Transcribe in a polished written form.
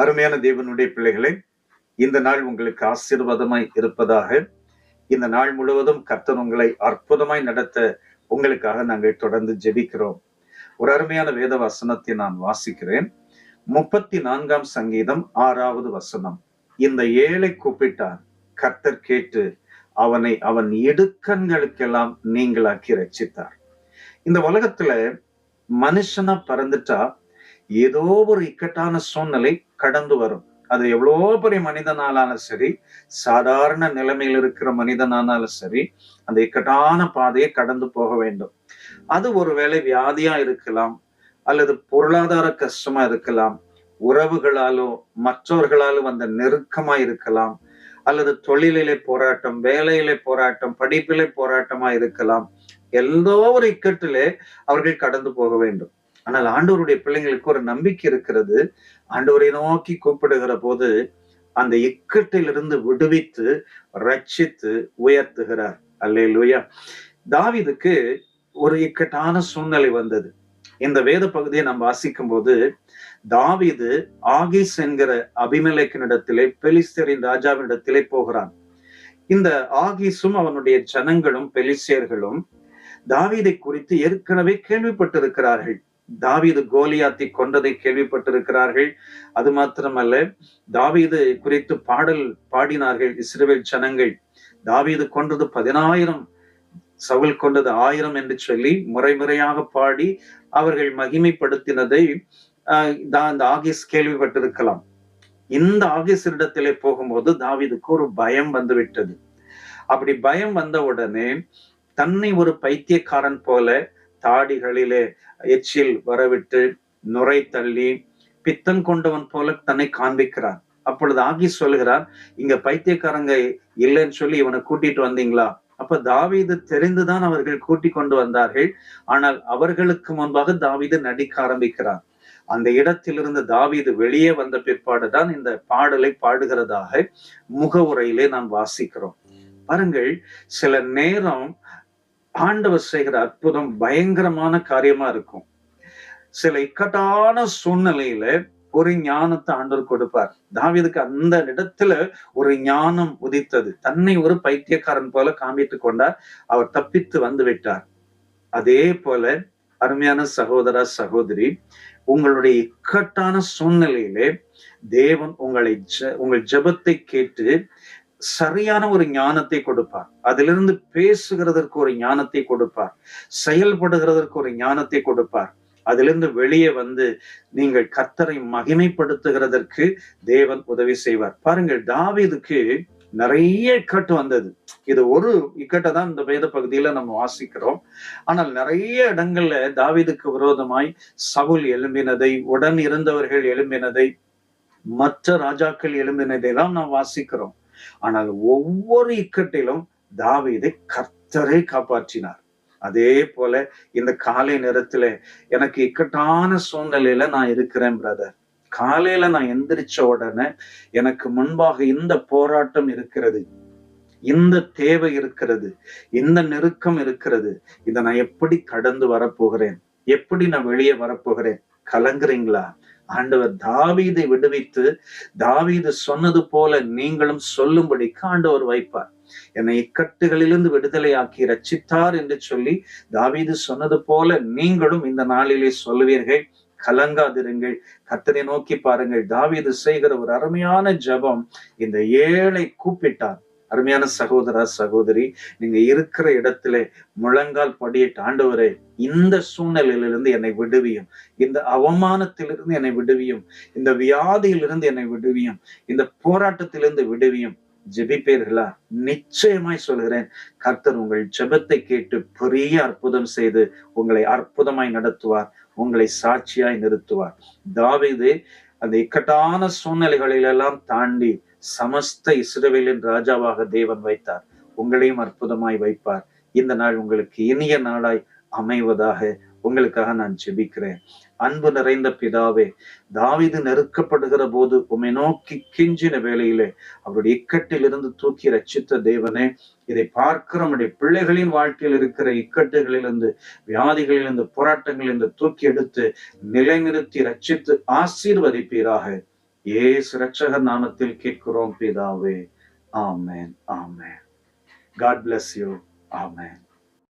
அருமையான தேவனுடைய பிள்ளைகளே, இந்த நாள் உங்களுக்கு ஆசீர்வாதமாய் இருப்பதாக. இந்த நாள் முழுவதும் கர்த்தர் உங்களை அற்புதமாய் நடத்த உங்களுக்காக நாங்கள் தொடர்ந்து ஜெபிக்கிறோம். ஒரு அருமையான வேத வசனத்தை நான் வாசிக்கிறேன். 34ஆம் சங்கீதம் 6வது வசனம். இந்த ஏழை கூப்பிட்டான், கர்த்தர் கேட்டு அவனை அவன் இடுக்கண்களுக்கெல்லாம் நீங்களாக்கி ரட்சித்தார். இந்த உலகத்துல மனுஷனா பறந்துட்டா ஏதோ ஒரு இக்கட்டான சூழ்நிலை கடந்து வரும். அது எவ்வளோ பெரிய மனிதனாலும் சரி, சாதாரண நிலைமையில் இருக்கிற மனிதனானாலும் சரி, அந்த இக்கட்டான பாதையை கடந்து போக வேண்டும். அது ஒருவேளை வியாதியா இருக்கலாம், அல்லது பொருளாதார கஷ்டமா இருக்கலாம், உறவுகளாலோ மற்றவர்களாலும் அந்த நெருக்கமா இருக்கலாம், அல்லது தொழிலிலே போராட்டம், வேலையிலே போராட்டம், படிப்பிலே போராட்டமா இருக்கலாம். எல்லோ ஒரு இக்கட்டிலே அவர்கள் கடந்து போக வேண்டும். ஆனால் ஆண்டவருடைய பிள்ளைங்களுக்கு ஒரு நம்பிக்கை இருக்கிறது. ஆண்டவரை நோக்கி கூப்பிடுகிற போது அந்த இக்கட்டிலிருந்து விடுவித்து ரட்சித்து உயர்த்துகிறார். அல்லேலூயா. தாவீதுக்கு ஒரு இக்கட்டான சூழ்நிலை வந்தது. இந்த வேத பகுதியை நாம் வாசிக்கும் போது தாவீது ஆகீஸ் என்கிற அபிமெலேக்கினிடத்திலே, பெலிஸ்தரின் ராஜாவினிடத்திலே போகிறான். இந்த ஆகீஸும் அவனுடைய ஜனங்களும் பெலிஸ்தியர்களும் தாவீதை குறித்து ஏற்கனவே கேள்விப்பட்டிருக்கிறார்கள். தாவீது கோலியாத்தை கொன்றதை கேள்விப்பட்டிருக்கிறார்கள். அது மாத்திரமல்ல, தாவீது குறித்து பாடல் பாடினார்கள் இஸ்ரவேல் ஜனங்கள். தாவீது கொன்றது 10,000, சவுல் கொண்டது 1000 என்று சொல்லி முறையாக பாடி அவர்கள் மகிமைப்படுத்தினதை அந்த ஆகீஸ் கேள்விப்பட்டிருக்கலாம். இந்த ஆகீஸிடத்திலே போகும்போது தாவீதுக்கு ஒரு பயம் வந்து விட்டது. அப்படி பயம் வந்த உடனே தன்னை ஒரு பைத்தியக்காரன் போல தாடிகளிலே எச்சில் வரவிட்டு, நுரை தள்ளி, பித்தம் கொண்டவன் போல தன்னை காண்பிக்கிறான். அப்பொழுது ஆகீஸ் சொல்லுகிறான், இங்க பைத்தியக்காரங்க இல்லைன்னு சொல்லி இவனை கூட்டிட்டு வந்தீங்களா? அப்ப தாவீது தெரிந்துதான் அவர்கள் கூட்டிக் கொண்டு வந்தார்கள். ஆனால் அவர்களுக்கு முன்பாக தாவீது நடிக்க ஆரம்பிக்கிறான். அந்த இடத்திலிருந்து தாவீது வெளியே வந்த பிற்பாடுதான் இந்த பாடலை பாடுகிறதாக முகவுரையிலே நாம் வாசிக்கிறோம். பாருங்கள், சில நேரம் ஆண்டவர் செய்கிற அற்புதம் பயங்கரமான காரியமா இருக்கும். சில இக்கட்டான சூழ்நிலையில ஒரு ஞானத்தை ஆண்டவர் கொடுப்பார். தாவீதுக்கு அந்த இடத்துல ஒரு ஞானம் உதித்தது. தன்னை ஒரு பைத்தியக்காரன் போல காண்பித்து கொண்டார். அவர் தப்பித்து வந்து விட்டார். அதே போல அருமையான சகோதர சகோதரி, உங்களுடைய இக்கட்டான சூழ்நிலையிலே தேவன் உங்கள் ஜெபத்தை கேட்டு சரியான ஒரு ஞானத்தை கொடுப்பார். அதிலிருந்து பேசுகிறதற்கு ஒரு ஞானத்தை கொடுப்பார், செயல்படுகிறதற்கு ஒரு ஞானத்தை கொடுப்பார். அதிலிருந்து வெளியே வந்து நீங்கள் கர்த்தரை மகிமைப்படுத்துகிறதற்கு தேவன் உதவி செய்வார். பாருங்கள், தாவீதுக்கு நிறைய இக்கட்டு வந்தது. இது ஒரு இக்கட்டை தான் இந்த வேத பகுதியில நம்ம வாசிக்கிறோம். ஆனால் நிறைய இடங்கள்ல தாவீதுக்கு விரோதமாய் சவுல் எழும்பினதை, உடன் இருந்தவர்கள் எழும்பினதை, மற்ற ராஜாக்கள் எழும்பினதை எல்லாம் நாம் வாசிக்கிறோம். ஆனால் ஒவ்வொரு இக்கட்டிலும் தாவீதை கர்த்தரை காப்பாற்றினார். அதே போல இந்த காலை நேரத்துல எனக்கு இக்கட்டான சூழ்நிலையில நான் இருக்கிறேன் பிரதர். காலையில நான் எந்திரிச்ச உடனே எனக்கு முன்பாக இந்த போராட்டம் இருக்கிறது, இந்த தேவை இருக்கிறது, இந்த நெருக்கம் இருக்கிறது. இதை நான் எப்படி கடந்து வரப்போகிறேன்? எப்படி நான் வெளியே வரப்போகிறேன்? கலங்குறீங்களா? ஆண்டவர் தாவீதை விடுவித்து, தாவீது சொன்னது போல நீங்களும் சொல்லும்படிக்கு ஆண்டவர் வைப்பார். என்னை இக்கட்டுகளிலிருந்து விடுதலையாக்கி ரட்சித்தார் என்று சொல்லி தாவீது சொன்னது போல நீங்களும் இந்த நாளிலே சொல்லுவீர்கள். கலங்காதிருங்கள், கர்த்தரை நோக்கி பாருங்கள். தாவீது செய்கிற ஒரு அருமையான ஜெபம், இந்த ஏழை கூப்பிட்டார். அருமையான சகோதர சகோதரி, நீங்க இருக்கிற இடத்துல முழங்கால் படியிட்டு, ஆண்டவரே இந்த சூழ்நிலையிலிருந்து என்னை விடுவியும், இந்த அவமானத்திலிருந்து என்னை விடுவியும், இந்த வியாதியிலிருந்து என்னை விடுவியும், இந்த போராட்டத்திலிருந்து விடுவியும். ஜெபிப்பீர்களா? நிச்சயமாய் சொல்கிறேன், கர்த்தர் உங்கள் ஜெபத்தை கேட்டு பெரிய அற்புதம் செய்து உங்களை அற்புதமாய் நடத்துவார், உங்களை சாட்சியாய் நிறுத்துவார். தாவீது அந்த இக்கட்டான சூழ்நிலைகளிலெல்லாம் தாண்டி சமஸ்த இஸ்ரவேலின் ராஜாவாக தேவன் வைத்தார். உங்களையும் அற்புதமாய் வைப்பார். இந்த நாள் உங்களுக்கு இனிய நாளாய் அமைவதாக உங்களுக்காக நான் ஜெபிக்கிறேன். அன்பு நிறைந்த பிதாவே, தாவீது நெருக்கப்படுகிற போது உம்மை நோக்கி கெஞ்சின வேளையிலே அவருடைய இக்கட்டிலிருந்து தூக்கி ரட்சித்த தேவனே, இதை பார்க்கிற நம்முடைய பிள்ளைகளின் வாழ்க்கையில் இருக்கிற இக்கட்டுகளிலிருந்து, வியாதிகளிலிருந்து, போராட்டங்களிலிருந்து தூக்கி எடுத்து நிலைநிறுத்தி ரட்சித்து ஆசீர்வதிப்பீராக. இயேசு இரட்சகர் நாமத்தில் கேட்கிறோம் பிதாவே. ஆமென், ஆமென். God bless you. Amen.